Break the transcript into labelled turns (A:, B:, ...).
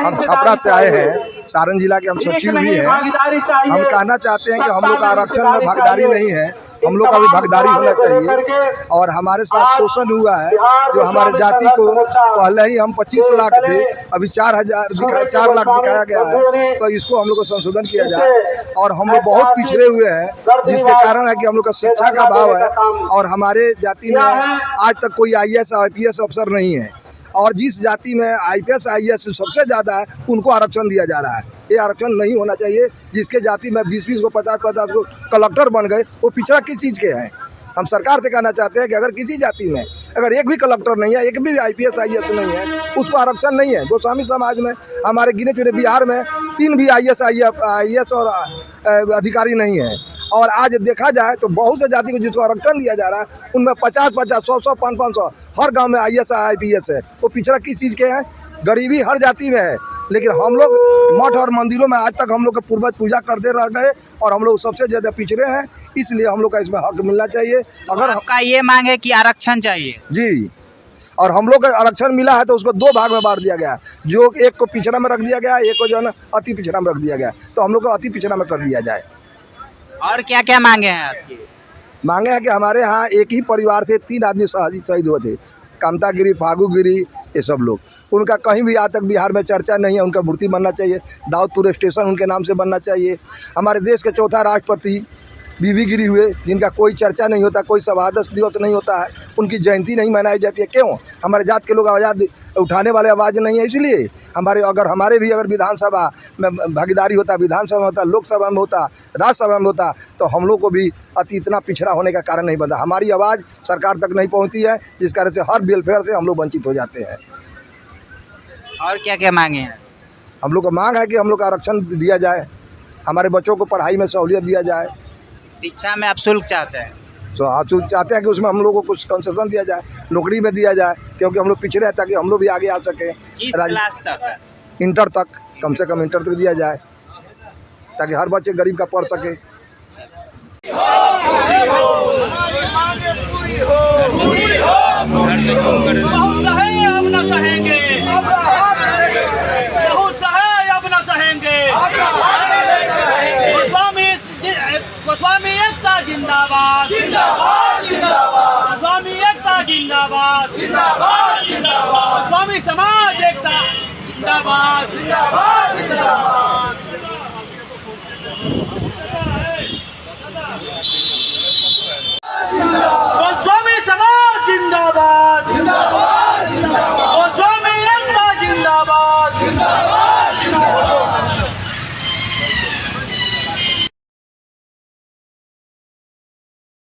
A: हम छपरा से आए हैं, सारण जिला के हम सचिव भी हैं। हम कहना चाहते हैं कि हम लोग का आरक्षण में भागीदारी नहीं है, हम लोग का भी भागीदारी होना चाहिए। और हमारे साथ शोषण हुआ है, जो हमारे जाति को पहले ही हम 25 लाख थे, अभी 4 लाख दिखाया गया है, तो इसको हम लोग को संशोधन किया जाए। और हम लोग बहुत पिछड़े हुए हैं, जिसके कारण है कि हम लोग का शिक्षा का अभाव है और हमारे जाति में आज तक कोई IAS IPS अफसर नहीं है। और जिस जाति में IPS IAS सबसे ज़्यादा है, उनको आरक्षण दिया जा रहा है। ये आरक्षण नहीं होना चाहिए। जिसके जाति में 20-20 को 50-50 को कलेक्टर बन गए, वो पिछड़ा किस चीज़ के हैं। हम सरकार से कहना चाहते हैं कि अगर किसी जाति में अगर एक भी कलेक्टर नहीं है, एक भी IPS IAS नहीं है, उसको आरक्षण नहीं है। गोस्वामी समाज में हमारे गिने चुने बिहार में 3 भी IAS और अधिकारी नहीं है। और आज देखा जाए तो बहुत से जाति को जिसको आरक्षण दिया जा रहा है, उनमें 50-50, 100-100, 500 हर गांव में IAS IPS है। वो पिछड़ा किस चीज़ के हैं? गरीबी हर जाति में है। लेकिन हम लोग मठ और मंदिरों में आज तक हम लोग के पूर्वज पूजा करते रह गए और हम लोग सबसे ज़्यादा पिछड़े हैं। इसलिए हम लोग का इसमें हक मिलना चाहिए। अगर
B: आपका ये मांग है कि आरक्षण चाहिए
A: जी, और हम लोग का आरक्षण मिला है तो उसको 2 भाग में बांट दिया गया है। जो एक को पिछड़ा में रख दिया गया है, एक को जो है ना अति पिछड़ा में रख दिया गया है। तो हम लोग को अति पिछड़ा में कर दिया जाए।
B: और क्या क्या मांगे हैं आपकी?
A: मांगे हैं कि हमारे यहाँ एक ही परिवार से 3 आदमी शहीद हुए थे, कामता गिरी, फागू गिरी, ये सब लोग। उनका कहीं भी आज तक बिहार में चर्चा नहीं है। उनका मूर्ति बनना चाहिए, दाऊदपुर स्टेशन उनके नाम से बनना चाहिए। हमारे देश के चौथा राष्ट्रपति बीबी गिरी हुए, जिनका कोई चर्चा नहीं होता, कोई शहादत दिवस नहीं होता है, उनकी जयंती नहीं मनाई जाती है। क्यों? हमारे जात के लोग आवाज़ उठाने वाले आवाज़ नहीं है, इसलिए हमारे भी अगर विधानसभा में भागीदारी होता, विधानसभा में होता, लोकसभा में होता, राज्यसभा में होता, तो हम लोग को भी इतना पिछड़ा होने का कारण नहीं बनता। हमारी आवाज़ सरकार तक नहीं पहुँचती है, जिस कारण से हर वेलफेयर से हम लोग वंचित हो जाते हैं।
B: और क्या क्या मांगे हैं?
A: हम लोग का मांग है कि हम लोग का आरक्षण दिया जाए, हमारे बच्चों को पढ़ाई में सहूलियत दिया जाए।
B: शिक्षा में आप शुल्क चाहते हैं?
A: तो हाँ, चाहते हैं कि उसमें हम लोगों को कुछ कंसेशन दिया जाए, नौकरी में दिया जाए, क्योंकि हम लोग पिछड़े हैं, ताकि हम लोग भी आगे आ सकें।
B: क्लास तक?
A: इंटर तक, कम से कम इंटर तक दिया जाए, ताकि हर बच्चे गरीब का पढ़ सके।
C: गोस्वामी एकता जिंदाबाद, जिंदाबाद, जिंदाबाद। गोस्वामी एकता जिंदाबाद, जिंदाबाद, जिंदाबाद। गोस्वामी समाज एकता जिंदाबाद, जिंदाबाद, जिंदाबाद। गोस्वामी समाज जिंदाबाद, जिंदाबाद, जिंदाबाद। गोस्वामी एकता जिंदाबाद, जिंदाबाद।